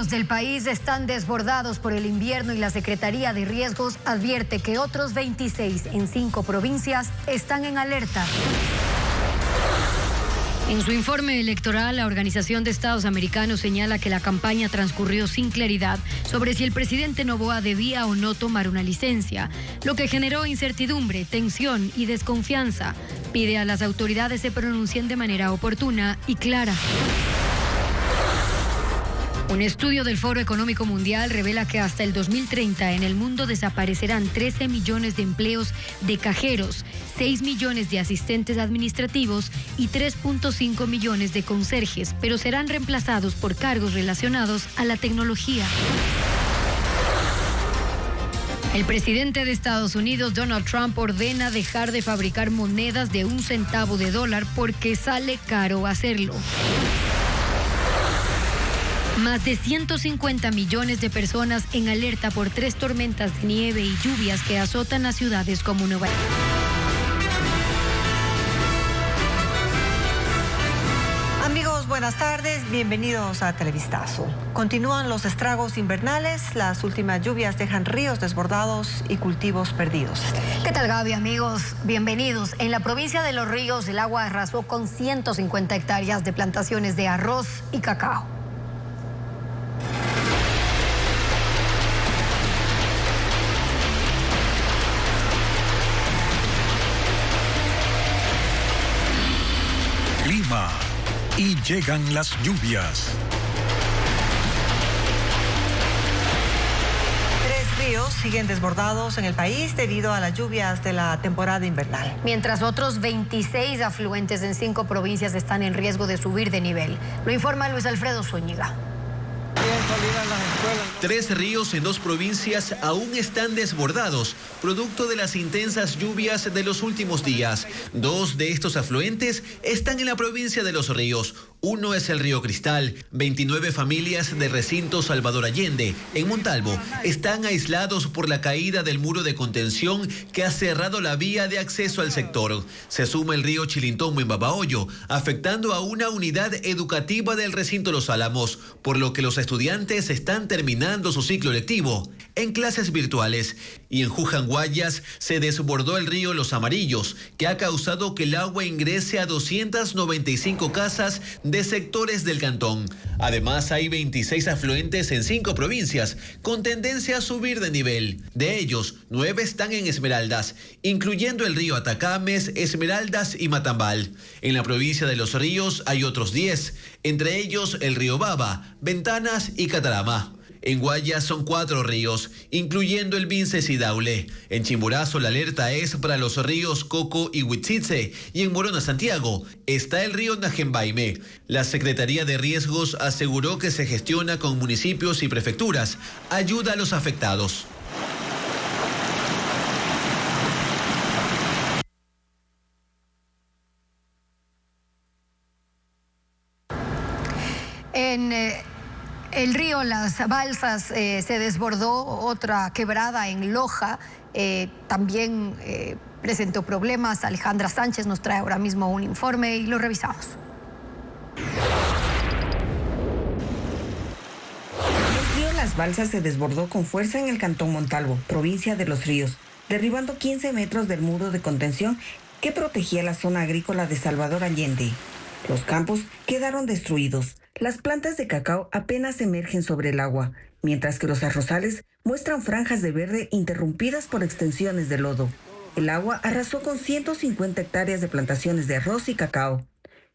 ríos del país están desbordados por el invierno y la Secretaría de Riesgos advierte que otros 26 en 5 provincias están en alerta. En su informe electoral, la Organización de Estados Americanos señala que la campaña transcurrió sin claridad sobre si el presidente Noboa debía o no tomar una licencia, lo que generó incertidumbre, tensión y desconfianza. Pide a las autoridades se pronuncien de manera oportuna y clara. Un estudio del Foro Económico Mundial revela que hasta el 2030 en el mundo desaparecerán 13 millones de empleos de cajeros, 6 millones de asistentes administrativos y 3.5 millones de conserjes, pero serán reemplazados por cargos relacionados a la tecnología. El presidente de Estados Unidos, Donald Trump, ordena dejar de fabricar monedas de $0.01 porque sale caro hacerlo. Más de 150 millones de personas en alerta por 3 tormentas de nieve y lluvias que azotan a ciudades como Nueva York. Amigos, buenas tardes, bienvenidos a Televistazo. Continúan los estragos invernales, las últimas lluvias dejan ríos desbordados y cultivos perdidos. ¿Qué tal, Gaby, amigos? Bienvenidos. En la provincia de Los Ríos, el agua arrasó con 150 hectáreas de plantaciones de arroz y cacao. Y llegan las lluvias. 3 ríos siguen desbordados en el país debido a las lluvias de la temporada invernal. Mientras otros 26 afluentes en 5 provincias están en riesgo de subir de nivel. Lo informa Luis Alfredo Zúñiga. 3 ríos en 2 provincias aún están desbordados, producto de las intensas lluvias de los últimos días. 2 de estos afluentes están en la provincia de Los Ríos. Uno es el río Cristal. 29 familias de recinto Salvador Allende, en Montalvo, están aislados por la caída del muro de contención que ha cerrado la vía de acceso al sector. Se suma el río Chilintomo en Babahoyo, afectando a una unidad educativa del recinto Los Álamos, por lo que los estudiantes están terminando su ciclo lectivo en clases virtuales. Y en Juján, Guayas, se desbordó el río Los Amarillos, que ha causado que el agua ingrese a 295 casas de sectores del cantón. Además, hay 26 afluentes en 5 provincias, con tendencia a subir de nivel. De ellos, 9 están en Esmeraldas, incluyendo el río Atacames, Esmeraldas y Matambal. En la provincia de Los Ríos hay otros 10, entre ellos el río Baba, Ventanas y Catarama. En Guayas son 4 ríos, incluyendo el Vinces y Daule. En Chimborazo la alerta es para los ríos Coco y Huitzitze, y en Morona, Santiago, está el río Najembaime. La Secretaría de Riesgos aseguró que se gestiona con municipios y prefecturas. Ayuda a los afectados. El río Las Balsas se desbordó, otra quebrada en Loja, también presentó problemas. Alejandra Sánchez nos trae ahora mismo un informe y lo revisamos. El río Las Balsas se desbordó con fuerza en el cantón Montalvo, provincia de Los Ríos, derribando 15 metros del muro de contención que protegía la zona agrícola de Salvador Allende. Los campos quedaron destruidos. Las plantas de cacao apenas emergen sobre el agua, mientras que los arrozales muestran franjas de verde interrumpidas por extensiones de lodo. El agua arrasó con 150 hectáreas de plantaciones de arroz y cacao.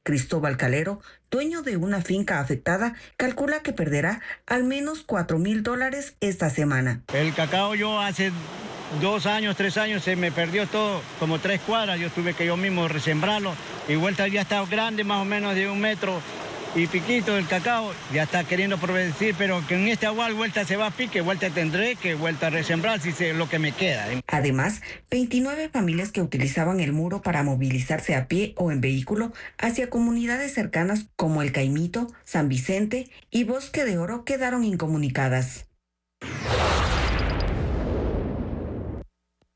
Cristóbal Calero, dueño de una finca afectada, calcula que perderá al menos $4,000 esta semana. El cacao yo hace 2 años, 3 años se me perdió todo, como 3 cuadras. Yo tuve que yo mismo resembrarlo y vuelta ya está grande, más o menos de 1 metro. Y piquito del cacao ya está queriendo producir, pero que en este agua vuelta se va a pique, vuelta tendré que vuelta a resembrar si sé lo que me queda. Además, 29 familias que utilizaban el muro para movilizarse a pie o en vehículo hacia comunidades cercanas como El Caimito, San Vicente y Bosque de Oro quedaron incomunicadas.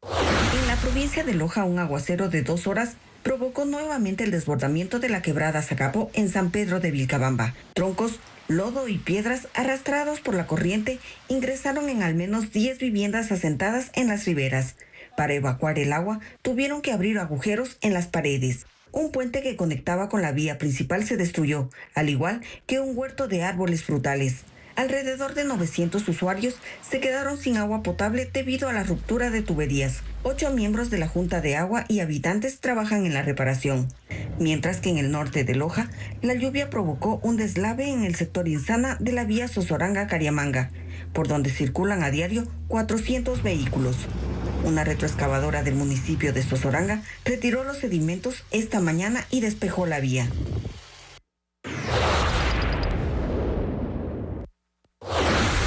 En la provincia de Loja, un aguacero de 2 horas provocó nuevamente el desbordamiento de la quebrada Zacapo en San Pedro de Vilcabamba. Troncos, lodo y piedras arrastrados por la corriente ingresaron en al menos 10 viviendas asentadas en las riberas. Para evacuar el agua, tuvieron que abrir agujeros en las paredes. Un puente que conectaba con la vía principal se destruyó, al igual que un huerto de árboles frutales. Alrededor de 900 usuarios se quedaron sin agua potable debido a la ruptura de tuberías. 8 miembros de la Junta de Agua y habitantes trabajan en la reparación. Mientras que en el norte de Loja, la lluvia provocó un deslave en el sector Insana de la vía Sosoranga-Cariamanga, por donde circulan a diario 400 vehículos. Una retroexcavadora del municipio de Sosoranga retiró los sedimentos esta mañana y despejó la vía.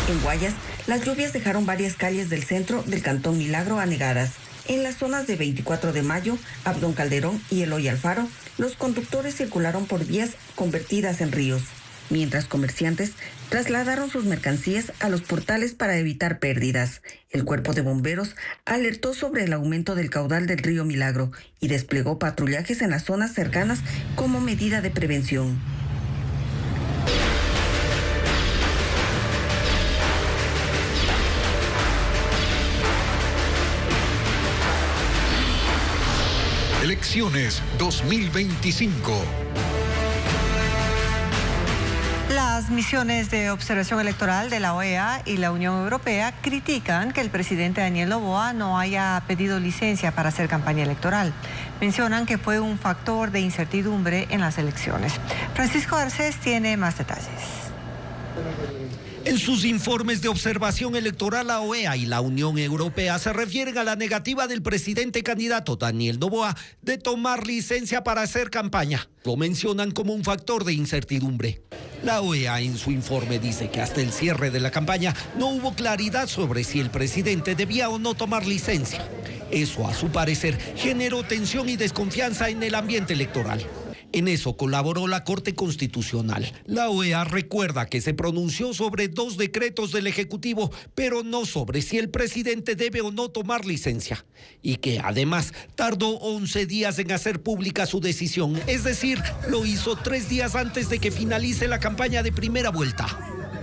En Guayas, las lluvias dejaron varias calles del centro del Cantón Milagro anegadas. En las zonas de 24 de Mayo, Abdón Calderón y Eloy Alfaro, los conductores circularon por vías convertidas en ríos, mientras comerciantes trasladaron sus mercancías a los portales para evitar pérdidas. El Cuerpo de Bomberos alertó sobre el aumento del caudal del río Milagro y desplegó patrullajes en las zonas cercanas como medida de prevención. Elecciones 2025. Las misiones de observación electoral de la OEA y la Unión Europea critican que el presidente Daniel Noboa no haya pedido licencia para hacer campaña electoral. Mencionan que fue un factor de incertidumbre en las elecciones. Francisco Garcés tiene más detalles. En sus informes de observación electoral, la OEA y la Unión Europea se refieren a la negativa del presidente candidato Daniel Noboa de tomar licencia para hacer campaña. Lo mencionan como un factor de incertidumbre. La OEA en su informe dice que hasta el cierre de la campaña no hubo claridad sobre si el presidente debía o no tomar licencia. Eso, a su parecer, generó tensión y desconfianza en el ambiente electoral. En eso colaboró la Corte Constitucional. La OEA recuerda que se pronunció sobre 2 decretos del Ejecutivo, pero no sobre si el presidente debe o no tomar licencia. Y que además tardó 11 días en hacer pública su decisión. Es decir, lo hizo 3 días antes de que finalice la campaña de primera vuelta.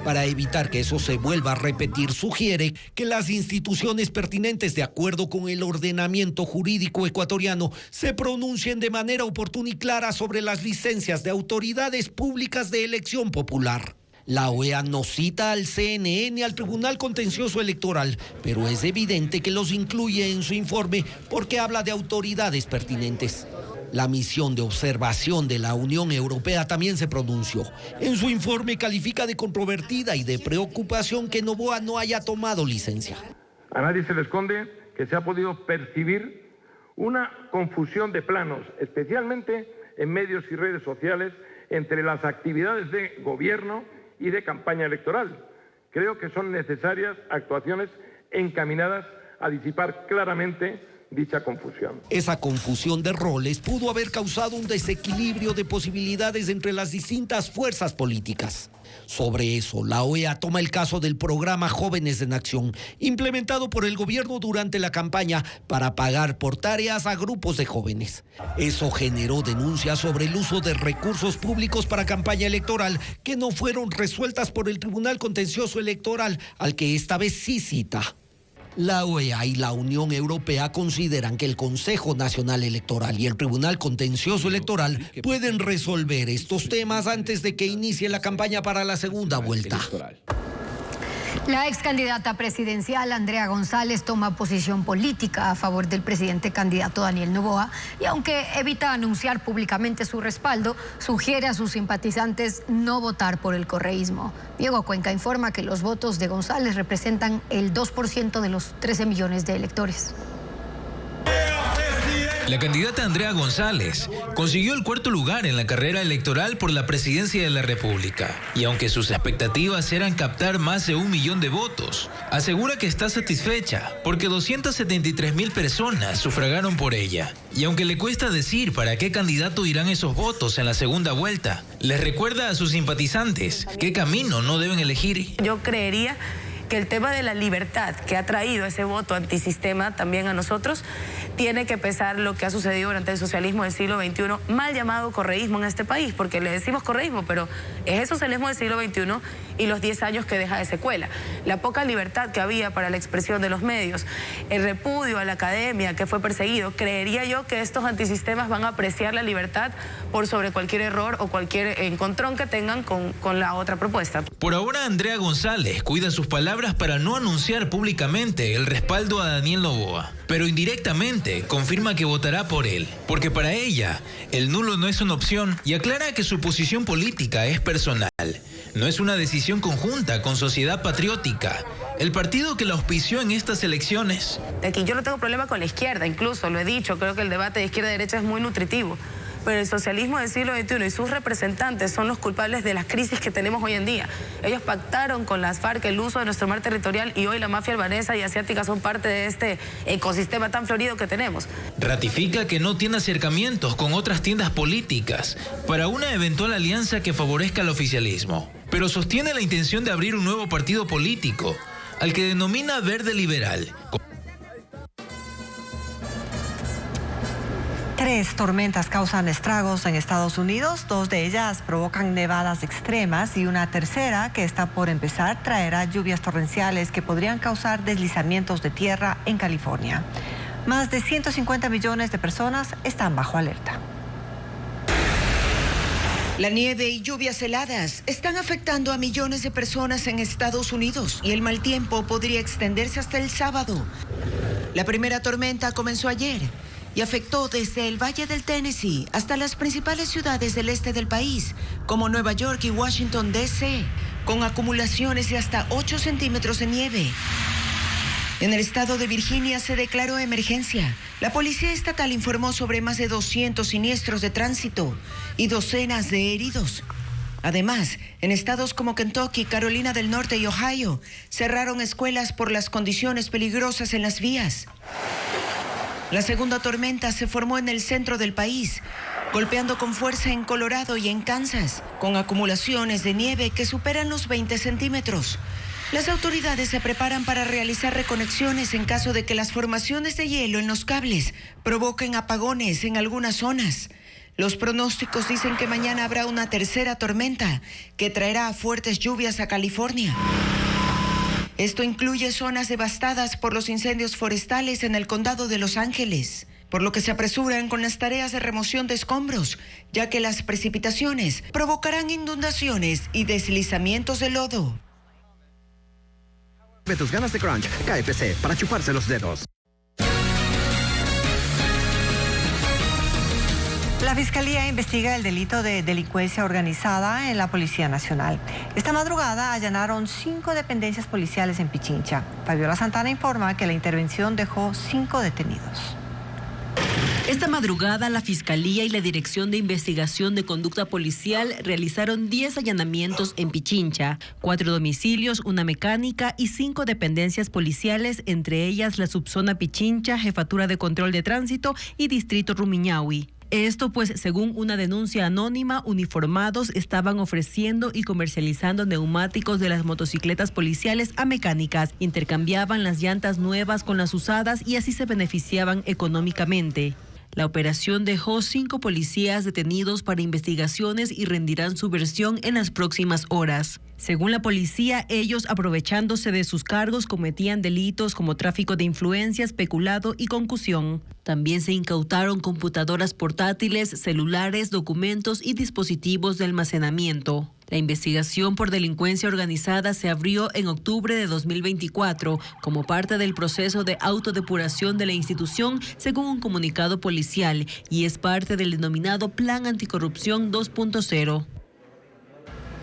Para evitar que eso se vuelva a repetir, sugiere que las instituciones pertinentes, de acuerdo con el ordenamiento jurídico ecuatoriano, se pronuncien de manera oportuna y clara sobre las licencias de autoridades públicas de elección popular. La OEA no cita al CNE ni al Tribunal Contencioso Electoral, pero es evidente que los incluye en su informe porque habla de autoridades pertinentes. La misión de observación de la Unión Europea también se pronunció. En su informe califica de controvertida y de preocupación que Noboa no haya tomado licencia. A nadie se le esconde que se ha podido percibir una confusión de planos, especialmente en medios y redes sociales, entre las actividades de gobierno y de campaña electoral. Creo que son necesarias actuaciones encaminadas a disipar claramente dicha confusión. Esa confusión de roles pudo haber causado un desequilibrio de posibilidades entre las distintas fuerzas políticas. Sobre eso, la OEA toma el caso del programa Jóvenes en Acción, implementado por el gobierno durante la campaña para pagar por tareas a grupos de jóvenes. Eso generó denuncias sobre el uso de recursos públicos para campaña electoral que no fueron resueltas por el Tribunal Contencioso Electoral, al que esta vez sí cita. La OEA y la Unión Europea consideran que el Consejo Nacional Electoral y el Tribunal Contencioso Electoral pueden resolver estos temas antes de que inicie la campaña para la segunda vuelta. La ex candidata presidencial Andrea González toma posición política a favor del presidente candidato Daniel Noboa y aunque evita anunciar públicamente su respaldo, sugiere a sus simpatizantes no votar por el correísmo. Diego Cuenca informa que los votos de González representan el 2% de los 13 millones de electores. La candidata Andrea González consiguió el 4º lugar en la carrera electoral por la presidencia de la República. Y aunque sus expectativas eran captar más de 1 millón de votos, asegura que está satisfecha porque 273,000 personas sufragaron por ella. Y aunque le cuesta decir para qué candidato irán esos votos en la segunda vuelta, les recuerda a sus simpatizantes qué camino no deben elegir. Yo creería que el tema de la libertad que ha traído ese voto antisistema también a nosotros tiene que pesar lo que ha sucedido durante el socialismo del siglo XXI, mal llamado correísmo en este país, porque le decimos correísmo, pero es el socialismo del siglo XXI y los 10 años que deja de secuela. La poca libertad que había para la expresión de los medios, el repudio a la academia que fue perseguido. Creería yo que estos antisistemas van a apreciar la libertad por sobre cualquier error o cualquier encontrón que tengan con la otra propuesta. Por ahora, Andrea González cuida sus palabras para no anunciar públicamente el respaldo a Daniel Noboa, pero indirectamente confirma que votará por él, porque para ella el nulo no es una opción y aclara que su posición política es personal, no es una decisión conjunta con Sociedad Patriótica, el partido que la auspició en estas elecciones. Aquí yo no tengo problema con la izquierda, incluso lo he dicho, creo que el debate de izquierda-derecha es muy nutritivo. Pero el socialismo del siglo XXI y sus representantes son los culpables de las crisis que tenemos hoy en día. Ellos pactaron con las FARC el uso de nuestro mar territorial y hoy la mafia albanesa y asiática son parte de este ecosistema tan florido que tenemos. Ratifica que no tiene acercamientos con otras tiendas políticas para una eventual alianza que favorezca al oficialismo, pero sostiene la intención de abrir un nuevo partido político, al que denomina Verde Liberal. 3 tormentas causan estragos en Estados Unidos, 2 de ellas provocan nevadas extremas y una tercera, que está por empezar, traerá lluvias torrenciales que podrían causar deslizamientos de tierra en California. Más de 150 millones de personas están bajo alerta. La nieve y lluvias heladas están afectando a millones de personas en Estados Unidos y el mal tiempo podría extenderse hasta el sábado. La primera tormenta comenzó ayer y afectó desde el Valle del Tennessee hasta las principales ciudades del este del país, como Nueva York y Washington, D.C., con acumulaciones de hasta 8 centímetros de nieve. En el estado de Virginia se declaró emergencia. La policía estatal informó sobre más de 200 siniestros de tránsito y docenas de heridos. Además, en estados como Kentucky, Carolina del Norte y Ohio, cerraron escuelas por las condiciones peligrosas en las vías. La segunda tormenta se formó en el centro del país, golpeando con fuerza en Colorado y en Kansas, con acumulaciones de nieve que superan los 20 centímetros. Las autoridades se preparan para realizar reconexiones en caso de que las formaciones de hielo en los cables provoquen apagones en algunas zonas. Los pronósticos dicen que mañana habrá una tercera tormenta que traerá fuertes lluvias a California. Esto incluye zonas devastadas por los incendios forestales en el condado de Los Ángeles, por lo que se apresuran con las tareas de remoción de escombros, ya que las precipitaciones provocarán inundaciones y deslizamientos de lodo. De tus ganas de crunch, KFC, para chuparse los dedos. La Fiscalía investiga el delito de delincuencia organizada en la Policía Nacional. Esta madrugada allanaron 5 dependencias policiales en Pichincha. Fabiola Santana informa que la intervención dejó 5 detenidos. Esta madrugada, la Fiscalía y la Dirección de Investigación de Conducta Policial realizaron 10 allanamientos en Pichincha, 4 domicilios, una mecánica y 5 dependencias policiales, entre ellas la subzona Pichincha, Jefatura de Control de Tránsito y Distrito Rumiñahui. Esto pues, según una denuncia anónima, uniformados estaban ofreciendo y comercializando neumáticos de las motocicletas policiales a mecánicas, intercambiaban las llantas nuevas con las usadas y así se beneficiaban económicamente. La operación dejó 5 policías detenidos para investigaciones y rendirán su versión en las próximas horas. Según la policía, ellos, aprovechándose de sus cargos, cometían delitos como tráfico de influencias, peculado y concusión. También se incautaron computadoras portátiles, celulares, documentos y dispositivos de almacenamiento. La investigación por delincuencia organizada se abrió en octubre de 2024 como parte del proceso de autodepuración de la institución, según un comunicado policial, y es parte del denominado Plan Anticorrupción 2.0.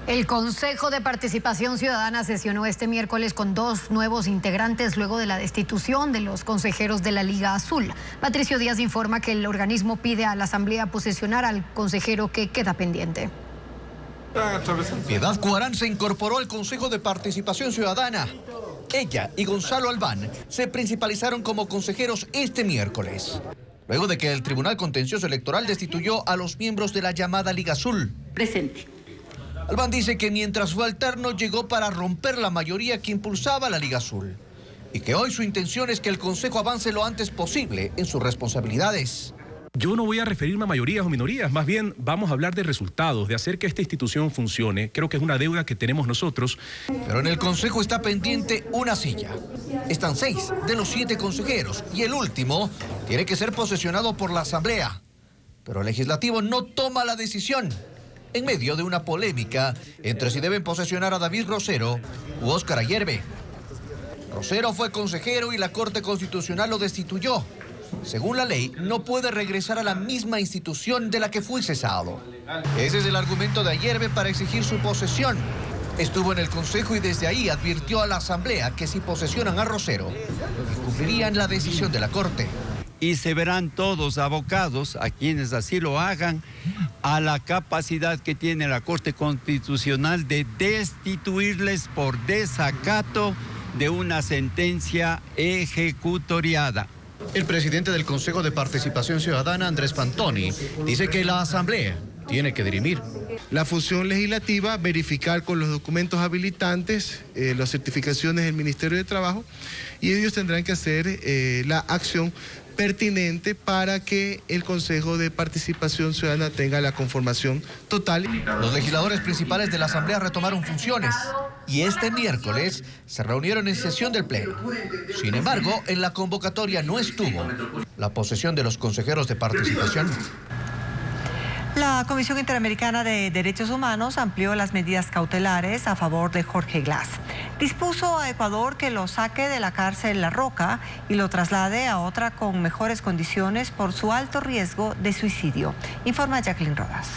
El Consejo de Participación Ciudadana sesionó este miércoles con 2 nuevos integrantes luego de la destitución de los consejeros de la Liga Azul. Patricio Díaz informa que el organismo pide a la Asamblea posesionar al consejero que queda pendiente. Piedad Cuarán se incorporó al Consejo de Participación Ciudadana. Ella y Gonzalo Albán se principalizaron como consejeros este miércoles, luego de que el Tribunal Contencioso Electoral destituyó a los miembros de la llamada Liga Azul. Presente. Albán dice que mientras fue alterno llegó para romper la mayoría que impulsaba la Liga Azul y que hoy su intención es que el Consejo avance lo antes posible en sus responsabilidades. Yo no voy a referirme a mayorías o minorías, más bien vamos a hablar de resultados, de hacer que esta institución funcione. Creo que es una deuda que tenemos nosotros. Pero en el Consejo está pendiente una silla. Están 6 de los 7 consejeros y el último tiene que ser posesionado por la Asamblea. Pero el Legislativo no toma la decisión en medio de una polémica entre si deben posesionar a David Rosero u Óscar Ayerbe. Rosero fue consejero y la Corte Constitucional lo destituyó. Según la ley, no puede regresar a la misma institución de la que fue cesado. Ese es el argumento de Ayerbe para exigir su posesión. Estuvo en el Consejo y desde ahí advirtió a la Asamblea que si posesionan a Rosero, incumplirían la decisión de la Corte. Y se verán todos abocados, a quienes así lo hagan, a la capacidad que tiene la Corte Constitucional de destituirles por desacato de una sentencia ejecutoriada. El presidente del Consejo de Participación Ciudadana, Andrés Fantoni, dice que la Asamblea tiene que dirimir. La función legislativa, verificar con los documentos habilitantes, las certificaciones del Ministerio de Trabajo, y ellos tendrán que hacer la acción pertinente para que el Consejo de Participación Ciudadana tenga la conformación total. Los legisladores principales de la Asamblea retomaron funciones y este miércoles se reunieron en sesión del Pleno. Sin embargo, en la convocatoria no estuvo la posesión de los consejeros de participación. La Comisión Interamericana de Derechos Humanos amplió las medidas cautelares a favor de Jorge Glass. Dispuso a Ecuador que lo saque de la cárcel La Roca y lo traslade a otra con mejores condiciones por su alto riesgo de suicidio. Informa Jacqueline Rodas.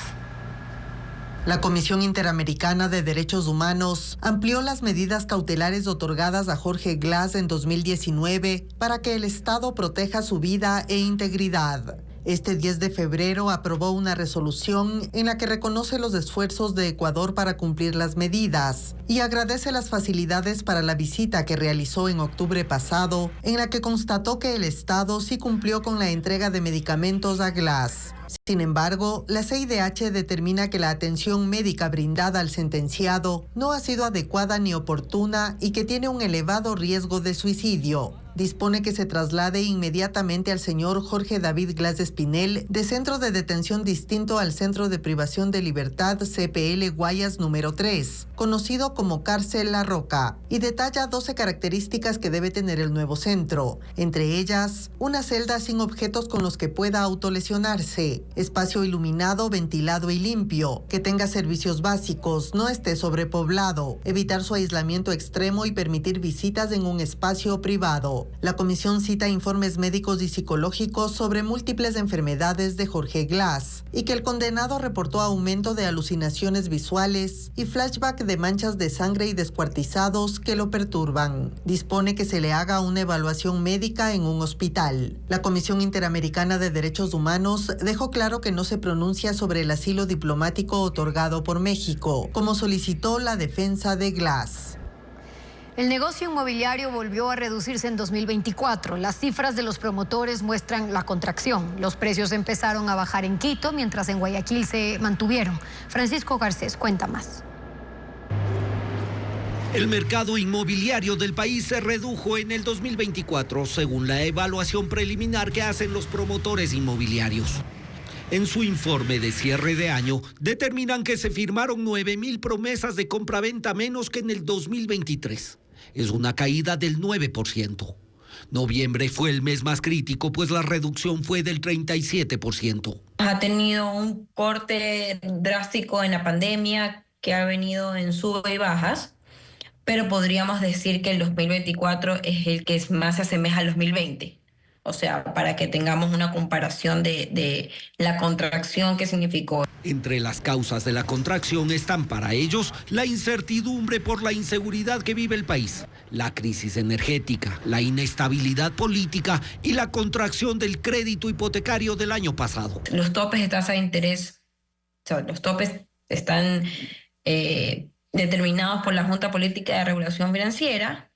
La Comisión Interamericana de Derechos Humanos amplió las medidas cautelares otorgadas a Jorge Glass en 2019 para que el Estado proteja su vida e integridad. Este 10 de febrero aprobó una resolución en la que reconoce los esfuerzos de Ecuador para cumplir las medidas y agradece las facilidades para la visita que realizó en octubre pasado, en la que constató que el Estado sí cumplió con la entrega de medicamentos a Glass. Sin embargo, la CIDH determina que la atención médica brindada al sentenciado no ha sido adecuada ni oportuna y que tiene un elevado riesgo de suicidio. Dispone que se traslade inmediatamente al señor Jorge David Glass Espinel de centro de detención distinto al Centro de Privación de Libertad CPL Guayas número 3, conocido como Cárcel La Roca, y detalla 12 características que debe tener el nuevo centro, entre ellas una celda sin objetos con los que pueda autolesionarse, espacio iluminado, ventilado y limpio, que tenga servicios básicos, no esté sobrepoblado, evitar su aislamiento extremo y permitir visitas en un espacio privado. La comisión cita informes médicos y psicológicos sobre múltiples enfermedades de Jorge Glass y que el condenado reportó aumento de alucinaciones visuales y flashback de manchas de sangre y descuartizados que lo perturban. Dispone que se le haga una evaluación médica en un hospital. La Comisión Interamericana de Derechos Humanos dejó claro que no se pronuncia sobre el asilo diplomático otorgado por México, como solicitó la defensa de Glass. El negocio inmobiliario volvió a reducirse en 2024. Las cifras de los promotores muestran la contracción. Los precios empezaron a bajar en Quito, mientras en Guayaquil se mantuvieron. Francisco Garcés cuenta más. El mercado inmobiliario del país se redujo en el 2024, según la evaluación preliminar que hacen los promotores inmobiliarios. En su informe de cierre de año, determinan que se firmaron 9.000 promesas de compraventa menos que en el 2023. Es una caída del 9%. Noviembre fue el mes más crítico, pues la reducción fue del 37%. Ha tenido un corte drástico en la pandemia que ha venido en sube y bajas, pero podríamos decir que el 2024 es el que más se asemeja al 2020. O sea, para que tengamos una comparación de la contracción que significó. Entre las causas de la contracción están para ellos la incertidumbre por la inseguridad que vive el país, la crisis energética, la inestabilidad política y la contracción del crédito hipotecario del año pasado. Los topes de tasa de interés, o sea, los topes están determinados por la Junta Política de Regulación Financiera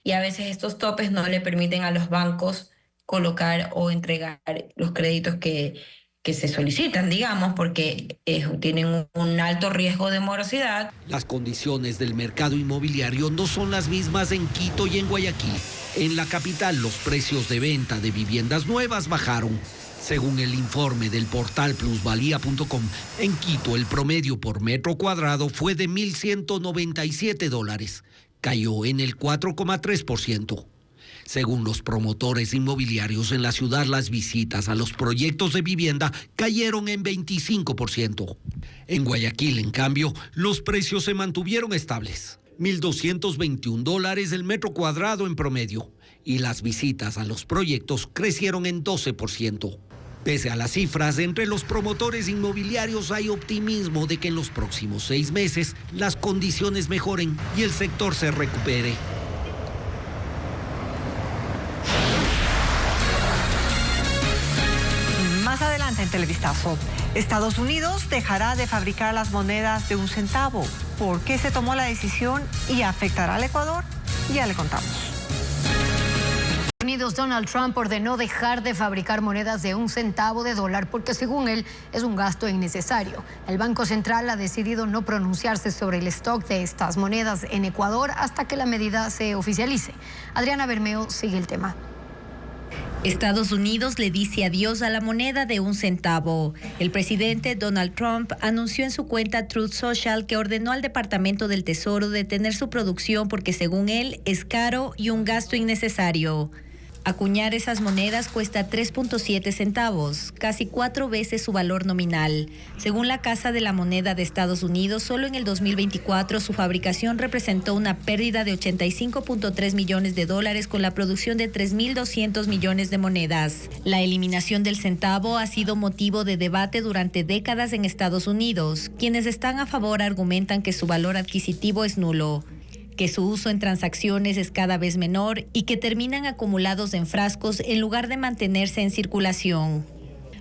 y a veces estos topes no le permiten a los bancos colocar o entregar los créditos que se solicitan, digamos, porque tienen un alto riesgo de morosidad. Las condiciones del mercado inmobiliario no son las mismas en Quito y en Guayaquil. En la capital, los precios de venta de viviendas nuevas bajaron. Según el informe del portal plusvalía.com, en Quito el promedio por metro cuadrado fue de $1,197. Cayó en el 4,3%. Según los promotores inmobiliarios en la ciudad, las visitas a los proyectos de vivienda cayeron en 25%. En Guayaquil, en cambio, los precios se mantuvieron estables. $1,221 el metro cuadrado en promedio. Y las visitas a los proyectos crecieron en 12%. Pese a las cifras, entre los promotores inmobiliarios hay optimismo de que en los próximos 6 meses las condiciones mejoren y el sector se recupere. Más adelante en Televistazo, Estados Unidos dejará de fabricar las monedas de 1 centavo. ¿Por qué se tomó la decisión y afectará al Ecuador? Ya le contamos. Donald Trump ordenó dejar de fabricar monedas de 1 centavo de dólar porque, según él, es un gasto innecesario. El Banco Central ha decidido no pronunciarse sobre el stock de estas monedas en Ecuador hasta que la medida se oficialice. Adriana Bermeo sigue el tema. Estados Unidos le dice adiós a la moneda de 1 centavo. El presidente Donald Trump anunció en su cuenta Truth Social que ordenó al Departamento del Tesoro detener su producción porque, según él, es caro y un gasto innecesario. Acuñar esas monedas cuesta 3.7 centavos, casi 4 veces su valor nominal. Según la Casa de la Moneda de Estados Unidos, solo en el 2024 su fabricación representó una pérdida de $85.3 millones con la producción de 3.200 millones de monedas. La eliminación del centavo ha sido motivo de debate durante décadas en Estados Unidos. Quienes están a favor argumentan que su valor adquisitivo es nulo, que su uso en transacciones es cada vez menor y que terminan acumulados en frascos en lugar de mantenerse en circulación.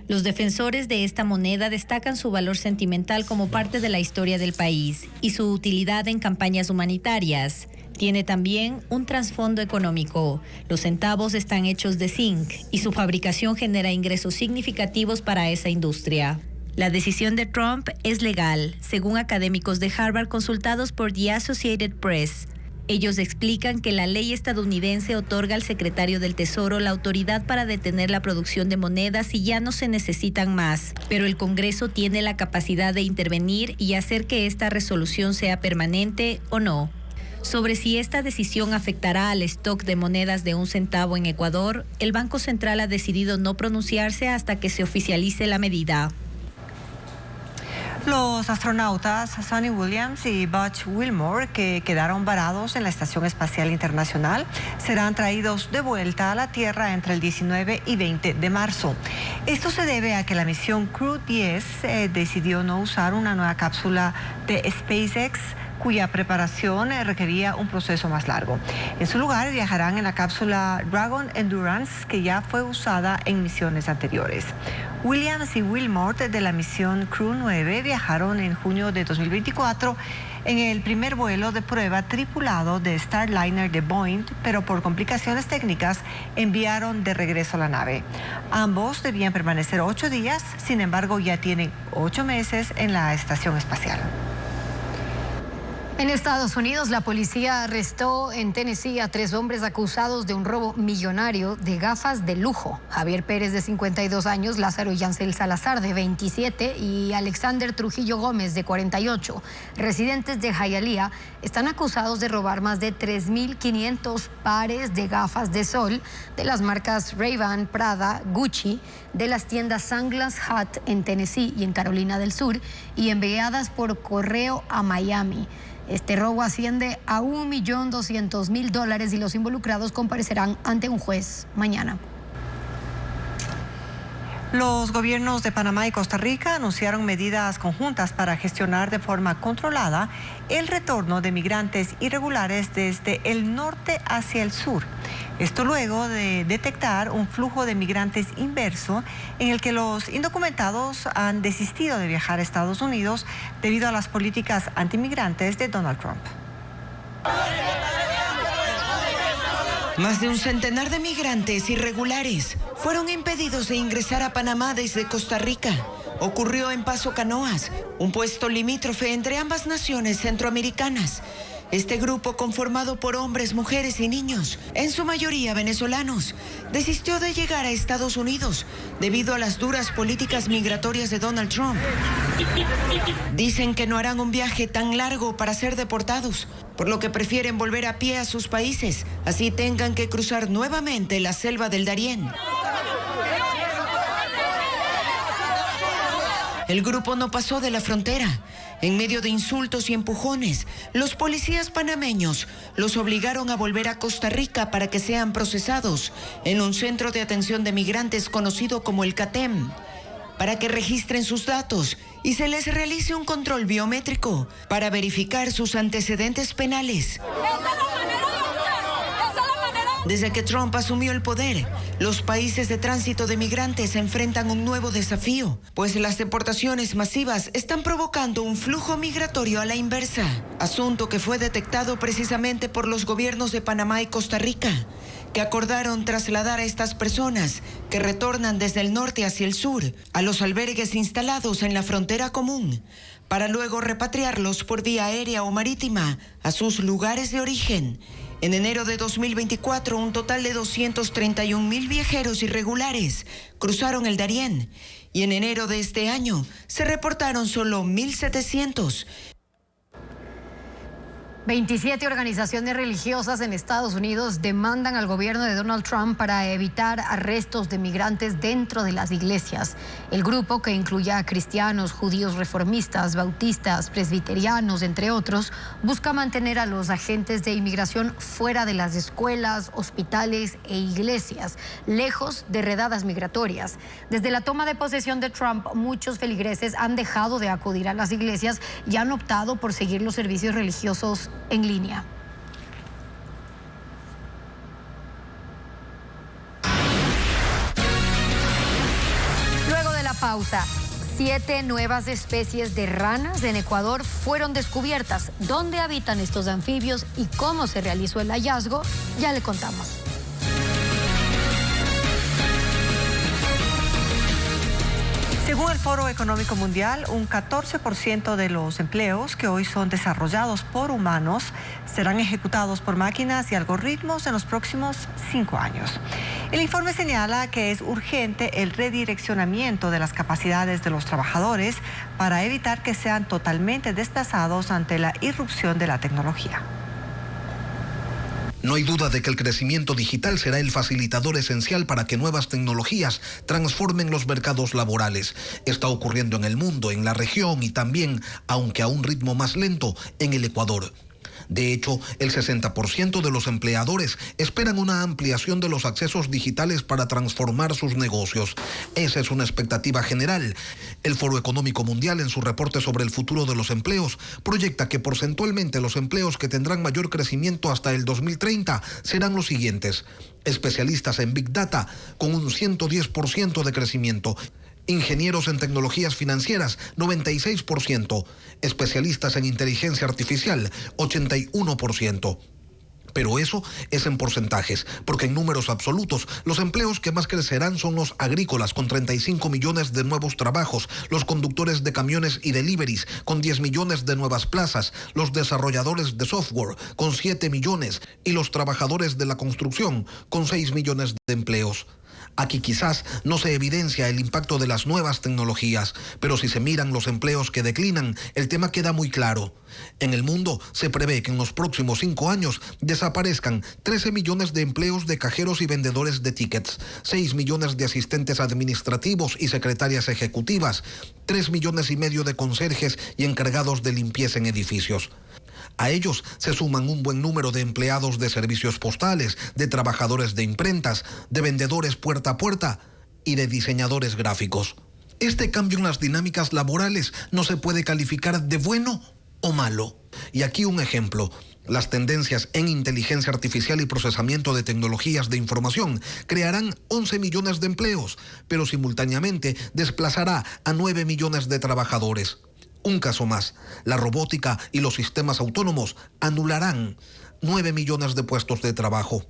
Los defensores de esta moneda destacan su valor sentimental como parte de la historia del país y su utilidad en campañas humanitarias. Tiene también un trasfondo económico. Los centavos están hechos de zinc y su fabricación genera ingresos significativos para esa industria. La decisión de Trump es legal, según académicos de Harvard consultados por The Associated Press. Ellos explican que la ley estadounidense otorga al secretario del Tesoro la autoridad para detener la producción de monedas si ya no se necesitan más, pero el Congreso tiene la capacidad de intervenir y hacer que esta resolución sea permanente o no. Sobre si esta decisión afectará al stock de monedas de 1 centavo en Ecuador, el Banco Central ha decidido no pronunciarse hasta que se oficialice la medida. Los astronautas Suni Williams y Butch Wilmore, que quedaron varados en la Estación Espacial Internacional, serán traídos de vuelta a la Tierra entre el 19 y 20 de marzo. Esto se debe a que la misión Crew 10 decidió no usar una nueva cápsula de SpaceX, cuya preparación requería un proceso más largo. En su lugar viajarán en la cápsula Dragon Endurance, que ya fue usada en misiones anteriores. Williams y Wilmore de la misión Crew 9 viajaron en junio de 2024 en el primer vuelo de prueba tripulado de Starliner de Boeing, pero por complicaciones técnicas enviaron de regreso a la nave. Ambos debían permanecer 8 días, sin embargo ya tienen 8 meses en la estación espacial. En Estados Unidos, la policía arrestó en Tennessee a 3 hombres acusados de un robo millonario de gafas de lujo. Javier Pérez, de 52 años, Lázaro Yancel Salazar, de 27, y Alexander Trujillo Gómez, de 48, residentes de Hialeah, están acusados de robar más de 3.500 pares de gafas de sol de las marcas Ray-Ban, Prada, Gucci, de las tiendas Sunglass Hut en Tennessee y en Carolina del Sur, y enviadas por correo a Miami. Este robo asciende a $1.200.000 y los involucrados comparecerán ante un juez mañana. Los gobiernos de Panamá y Costa Rica anunciaron medidas conjuntas para gestionar de forma controlada el retorno de migrantes irregulares desde el norte hacia el sur. Esto luego de detectar un flujo de migrantes inverso en el que los indocumentados han desistido de viajar a Estados Unidos debido a las políticas antimigrantes de Donald Trump. Más de un centenar de migrantes irregulares fueron impedidos de ingresar a Panamá desde Costa Rica. Ocurrió en Paso Canoas, un puesto limítrofe entre ambas naciones centroamericanas. Este grupo, conformado por hombres, mujeres y niños, en su mayoría venezolanos, desistió de llegar a Estados Unidos debido a las duras políticas migratorias de Donald Trump. Dicen que no harán un viaje tan largo para ser deportados, por lo que prefieren volver a pie a sus países, así tengan que cruzar nuevamente la selva del Darién. El grupo no pasó de la frontera. En medio de insultos y empujones, los policías panameños los obligaron a volver a Costa Rica para que sean procesados en un centro de atención de migrantes conocido como el CATEM, para que registren sus datos y se les realice un control biométrico para verificar sus antecedentes penales. Desde que Trump asumió el poder, los países de tránsito de migrantes enfrentan un nuevo desafío, pues las deportaciones masivas están provocando un flujo migratorio a la inversa, asunto que fue detectado precisamente por los gobiernos de Panamá y Costa Rica, que acordaron trasladar a estas personas que retornan desde el norte hacia el sur a los albergues instalados en la frontera común, para luego repatriarlos por vía aérea o marítima a sus lugares de origen. En enero de 2024, un total de 231,000 viajeros irregulares cruzaron el Darién y en enero de este año se reportaron solo 1,700. 27 organizaciones religiosas en Estados Unidos demandan al gobierno de Donald Trump para evitar arrestos de migrantes dentro de las iglesias. El grupo, que incluye a cristianos, judíos reformistas, bautistas, presbiterianos, entre otros, busca mantener a los agentes de inmigración fuera de las escuelas, hospitales e iglesias, lejos de redadas migratorias. Desde la toma de posesión de Trump, muchos feligreses han dejado de acudir a las iglesias y han optado por seguir los servicios religiosos en línea. Luego de la pausa, 7 nuevas especies de ranas en Ecuador fueron descubiertas. ¿Dónde habitan estos anfibios y cómo se realizó el hallazgo? Ya le contamos. Según el Foro Económico Mundial, un 14% de los empleos que hoy son desarrollados por humanos serán ejecutados por máquinas y algoritmos en los próximos 5 años. El informe señala que es urgente el redireccionamiento de las capacidades de los trabajadores para evitar que sean totalmente desplazados ante la irrupción de la tecnología. No hay duda de que el crecimiento digital será el facilitador esencial para que nuevas tecnologías transformen los mercados laborales. Está ocurriendo en el mundo, en la región y también, aunque a un ritmo más lento, en el Ecuador. De hecho, el 60% de los empleadores esperan una ampliación de los accesos digitales para transformar sus negocios. Esa es una expectativa general. El Foro Económico Mundial, en su reporte sobre el futuro de los empleos, proyecta que porcentualmente los empleos que tendrán mayor crecimiento hasta el 2030 serán los siguientes: especialistas en Big Data, con un 110% de crecimiento; ingenieros en tecnologías financieras, 96%. Especialistas en inteligencia artificial, 81%. Pero eso es en porcentajes, porque en números absolutos, los empleos que más crecerán son los agrícolas, con 35 millones de nuevos trabajos, los conductores de camiones y deliveries, con 10 millones de nuevas plazas, los desarrolladores de software, con 7 millones, y los trabajadores de la construcción, con 6 millones de empleos. Aquí quizás no se evidencia el impacto de las nuevas tecnologías, pero si se miran los empleos que declinan, el tema queda muy claro. En el mundo se prevé que en los próximos 5 años desaparezcan 13 millones de empleos de cajeros y vendedores de tickets, 6 millones de asistentes administrativos y secretarias ejecutivas, 3,5 millones de conserjes y encargados de limpieza en edificios. A ellos se suman un buen número de empleados de servicios postales, de trabajadores de imprentas, de vendedores puerta a puerta y de diseñadores gráficos. Este cambio en las dinámicas laborales no se puede calificar de bueno o malo. Y aquí un ejemplo. Las tendencias en inteligencia artificial y procesamiento de tecnologías de información crearán 11 millones de empleos, pero simultáneamente desplazará a 9 millones de trabajadores. Un caso más, la robótica y los sistemas autónomos anularán 9 millones de puestos de trabajo.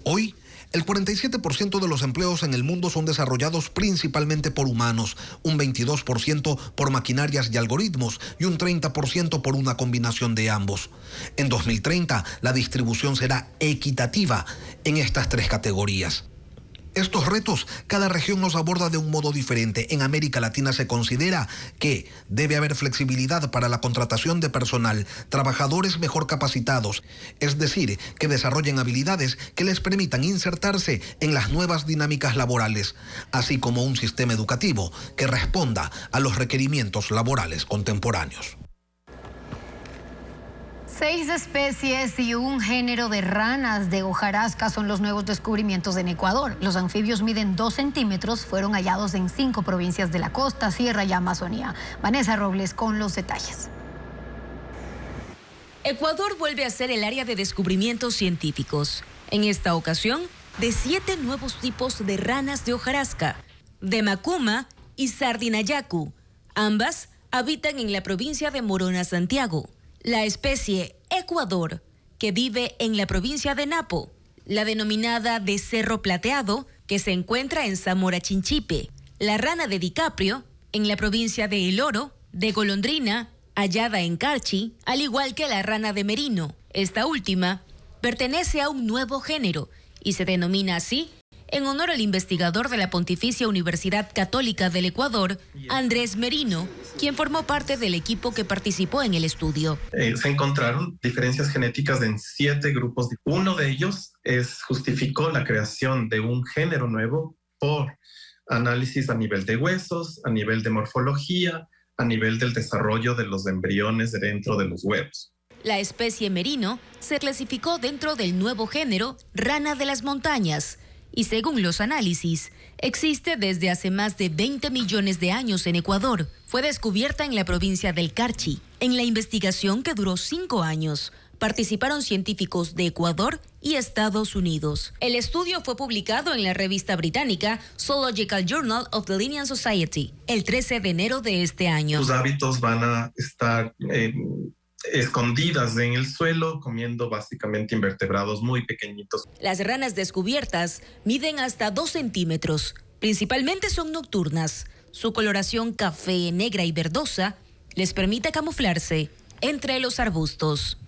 Hoy, el 47% de los empleos en el mundo son desarrollados principalmente por humanos, un 22% por maquinarias y algoritmos y un 30% por una combinación de ambos. En 2030, la distribución será equitativa en estas tres categorías. Estos retos, cada región los aborda de un modo diferente. En América Latina se considera que debe haber flexibilidad para la contratación de personal, trabajadores mejor capacitados, es decir, que desarrollen habilidades que les permitan insertarse en las nuevas dinámicas laborales, así como un sistema educativo que responda a los requerimientos laborales contemporáneos. 6 especies y un género de ranas de hojarasca son los nuevos descubrimientos en Ecuador. Los anfibios miden 2 centímetros, fueron hallados en 5 provincias de la costa, sierra y Amazonía. Vanessa Robles con los detalles. Ecuador vuelve a ser el área de descubrimientos científicos. En esta ocasión, de 7 nuevos tipos de ranas de hojarasca, de Macuma y Sardinayacu. Ambas habitan en la provincia de Morona, Santiago. La especie Ecuador, que vive en la provincia de Napo, la denominada de Cerro Plateado, que se encuentra en Zamora Chinchipe, la rana de DiCaprio, en la provincia de El Oro, de Golondrina, hallada en Carchi, al igual que la rana de Merino. Esta última pertenece a un nuevo género y se denomina así en honor al investigador de la Pontificia Universidad Católica del Ecuador, Andrés Merino, quien formó parte del equipo que participó en el estudio. Se encontraron diferencias genéticas en 7 grupos. Uno de ellos justificó la creación de un género nuevo por análisis a nivel de huesos, a nivel de morfología, a nivel del desarrollo de los embriones dentro de los huevos. La especie Merino se clasificó dentro del nuevo género rana de las montañas, y según los análisis, existe desde hace más de 20 millones de años en Ecuador. Fue descubierta en la provincia del Carchi. En la investigación, que duró 5 años, participaron científicos de Ecuador y Estados Unidos. El estudio fue publicado en la revista británica Zoological Journal of the Linnean Society el 13 de enero de este año. Sus hábitos van a estar escondidas en el suelo, comiendo básicamente invertebrados muy pequeñitos. Las ranas descubiertas miden hasta 2 centímetros. Principalmente son nocturnas. Su coloración café, negra y verdosa les permite camuflarse entre los arbustos.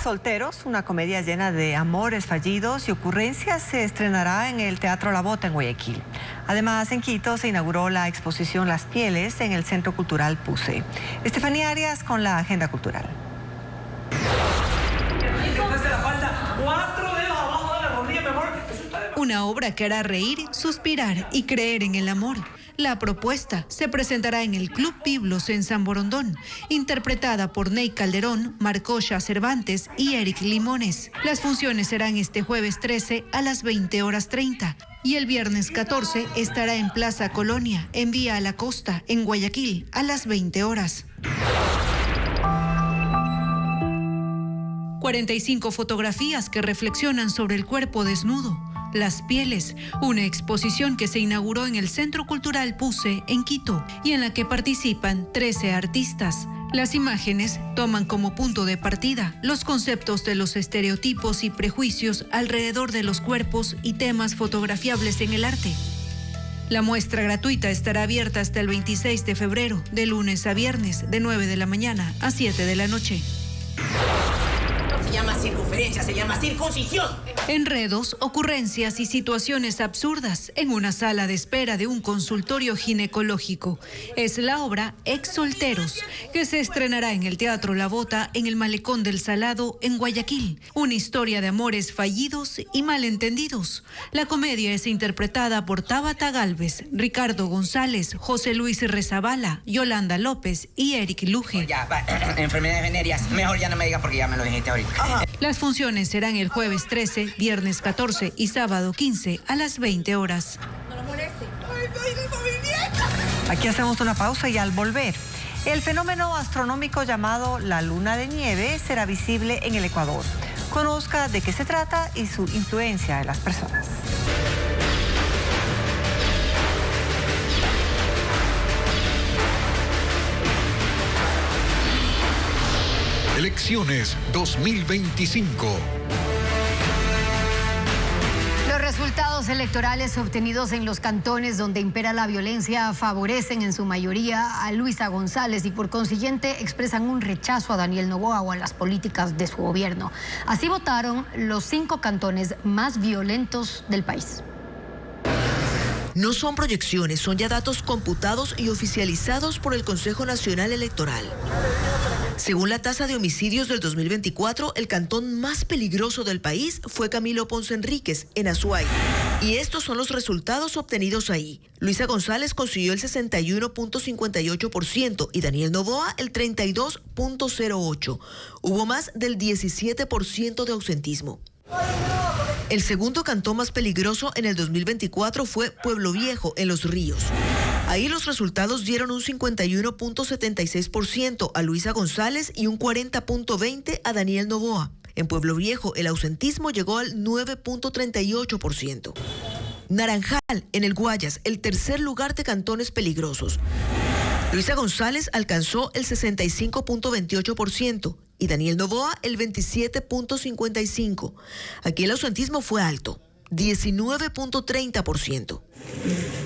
Solteros, una comedia llena de amores fallidos y ocurrencias, se estrenará en el Teatro La Bota en Guayaquil. Además, en Quito se inauguró la exposición Las Pieles en el Centro Cultural Puse. Estefanía Arias con la agenda cultural. Una obra que hará reír, suspirar y creer en el amor. La propuesta se presentará en el Club Biblos en San Borondón, interpretada por Ney Calderón, Marcosha Cervantes y Eric Limones. Las funciones serán este jueves 13 a las 20:30 y el viernes 14 estará en Plaza Colonia, en Vía a la Costa, en Guayaquil, a las 20 horas. 45 fotografías que reflexionan sobre el cuerpo desnudo. Las Pieles, una exposición que se inauguró en el Centro Cultural Puse en Quito y en la que participan 13 artistas. Las imágenes toman como punto de partida los conceptos de los estereotipos y prejuicios alrededor de los cuerpos y temas fotografiables en el arte. La muestra gratuita estará abierta hasta el 26 de febrero, de lunes a viernes, de 9 de la mañana a 7 de la noche. Se llama circunferencia, se llama circuncisión. Enredos, ocurrencias y situaciones absurdas en una sala de espera de un consultorio ginecológico. Es la obra Ex Solteros, que se estrenará en el Teatro La Bota en el Malecón del Salado en Guayaquil. Una historia de amores fallidos y malentendidos. La comedia es interpretada por Tabata Galvez, Ricardo González, José Luis Rezabala, Yolanda López y Eric Luje. Ya, enfermedades venéreas. Mejor ya no me digas porque ya me lo dijiste ahorita. Las funciones serán el jueves 13, viernes 14 y sábado 15 a las 20 horas. No lo moleste. Aquí hacemos una pausa y al volver, el fenómeno astronómico llamado la luna de nieve será visible en el Ecuador. Conozca de qué se trata y su influencia en las personas. Elecciones 2025. electorales obtenidos en los cantones donde impera la violencia favorecen en su mayoría a Luisa González y por consiguiente expresan un rechazo a Daniel Noboa o a las políticas de su gobierno. Así votaron los 5 cantones más violentos del país. No son proyecciones, son ya datos computados y oficializados por el Consejo Nacional Electoral. Según la tasa de homicidios del 2024, el cantón más peligroso del país fue Camilo Ponce Enríquez, en Azuay. Y estos son los resultados obtenidos ahí. Luisa González consiguió el 61.58% y Daniel Noboa el 32.08%. Hubo más del 17% de ausentismo. El segundo cantón más peligroso en el 2024 fue Pueblo Viejo, en Los Ríos. Ahí los resultados dieron un 51.76% a Luisa González y un 40.20% a Daniel Noboa. En Pueblo Viejo, el ausentismo llegó al 9.38%. Naranjal, en el Guayas, el tercer lugar de cantones peligrosos. Luisa González alcanzó el 65.28% y Daniel Noboa el 27.55%. Aquí el ausentismo fue alto, 19.30%.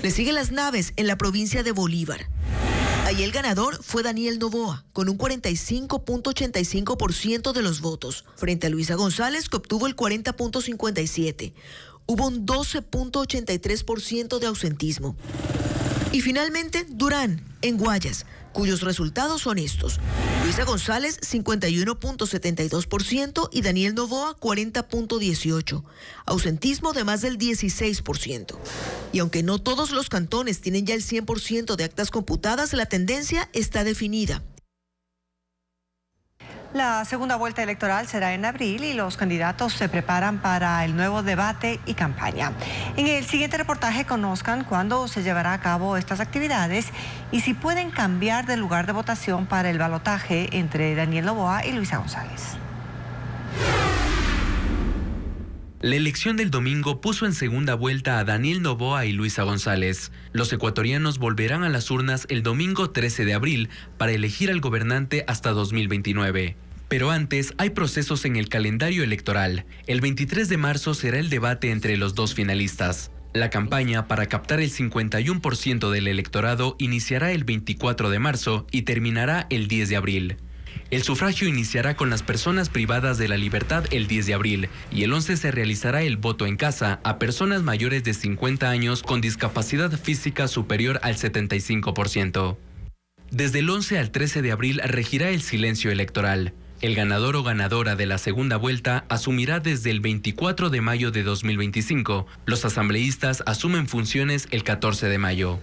Le siguen Las Naves, en la provincia de Bolívar. Ahí el ganador fue Daniel Noboa, con un 45.85% de los votos, frente a Luisa González, que obtuvo el 40.57%. Hubo un 12.83% de ausentismo. Y finalmente, Durán, en Guayas, cuyos resultados son estos. Luisa González, 51.72% y Daniel Noboa, 40.18%. Ausentismo de más del 16%. Y aunque no todos los cantones tienen ya el 100% de actas computadas, la tendencia está definida. La segunda vuelta electoral será en abril y los candidatos se preparan para el nuevo debate y campaña. En el siguiente reportaje conozcan cuándo se llevará a cabo estas actividades y si pueden cambiar de lugar de votación para el balotaje entre Daniel Noboa y Luisa González. La elección del domingo puso en segunda vuelta a Daniel Noboa y Luisa González. Los ecuatorianos volverán a las urnas el domingo 13 de abril para elegir al gobernante hasta 2029. Pero antes hay procesos en el calendario electoral. El 23 de marzo será el debate entre los dos finalistas. La campaña para captar el 51% del electorado iniciará el 24 de marzo y terminará el 10 de abril. El sufragio iniciará con las personas privadas de la libertad el 10 de abril y el 11 se realizará el voto en casa a personas mayores de 50 años con discapacidad física superior al 75%. Desde el 11 al 13 de abril regirá el silencio electoral. El ganador o ganadora de la segunda vuelta asumirá desde el 24 de mayo de 2025. Los asambleístas asumen funciones el 14 de mayo.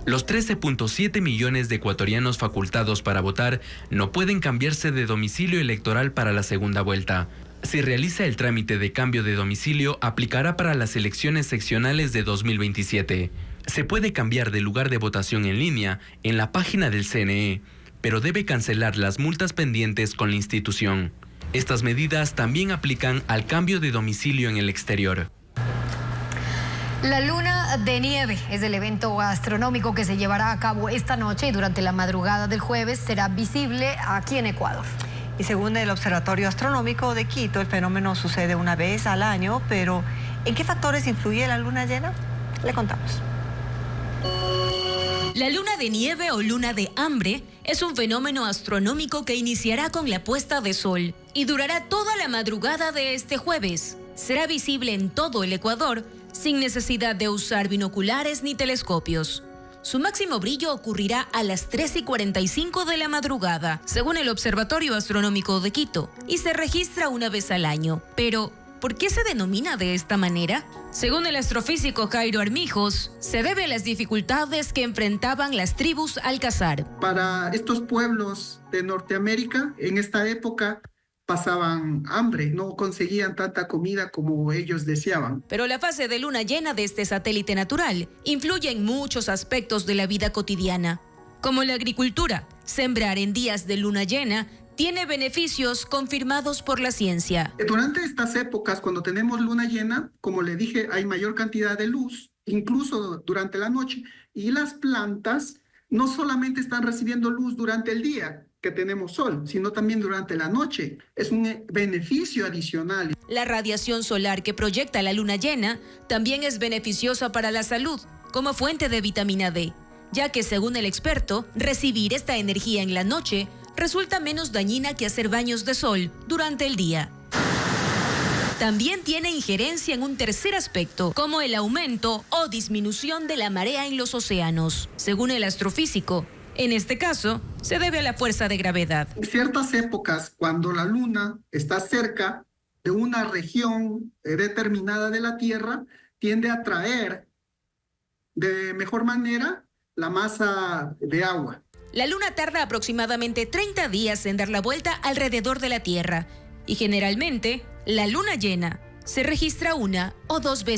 Los 13.7 millones de ecuatorianos facultados para votar no pueden cambiarse de domicilio electoral para la segunda vuelta. Si realiza el trámite de cambio de domicilio, aplicará para las elecciones seccionales de 2027. Se puede cambiar de lugar de votación en línea en la página del CNE, pero debe cancelar las multas pendientes con la institución. Estas medidas también aplican al cambio de domicilio en el exterior. La luna de nieve es el evento astronómico que se llevará a cabo esta noche y durante la madrugada del jueves será visible aquí en Ecuador. Y según el Observatorio Astronómico de Quito, el fenómeno sucede una vez al año, pero ¿en qué factores influye la luna llena? Le contamos. La luna de nieve o luna de hambre es un fenómeno astronómico que iniciará con la puesta de sol y durará toda la madrugada de este jueves. Será visible en todo el Ecuador sin necesidad de usar binoculares ni telescopios. Su máximo brillo ocurrirá a las 3:45 de la madrugada, según el Observatorio Astronómico de Quito, y se registra una vez al año. Pero, ¿por qué se denomina de esta manera? Según el astrofísico Jairo Armijos, se debe a las dificultades que enfrentaban las tribus al cazar. Para estos pueblos de Norteamérica, en esta época, pasaban hambre, no conseguían tanta comida como ellos deseaban. Pero la fase de luna llena de este satélite natural influye en muchos aspectos de la vida cotidiana, como la agricultura. Sembrar en días de luna llena tiene beneficios confirmados por la ciencia. Durante estas épocas, cuando tenemos luna llena, como le dije, hay mayor cantidad de luz, incluso durante la noche, y las plantas no solamente están recibiendo luz durante el día, que tenemos sol, sino también durante la noche. Es un beneficio adicional. La radiación solar que proyecta la luna llena también es beneficiosa para la salud, como fuente de vitamina D, ya que según el experto, recibir esta energía en la noche resulta menos dañina que hacer baños de sol durante el día. También tiene injerencia en un tercer aspecto, como el aumento o disminución de la marea en los océanos. Según el astrofísico, en este caso, se debe a la fuerza de gravedad. En ciertas épocas, cuando la luna está cerca de una región determinada de la Tierra, tiende a atraer de mejor manera la masa de agua. La luna tarda aproximadamente 30 días en dar la vuelta alrededor de la Tierra y generalmente la luna llena se registra 1 o 2 veces.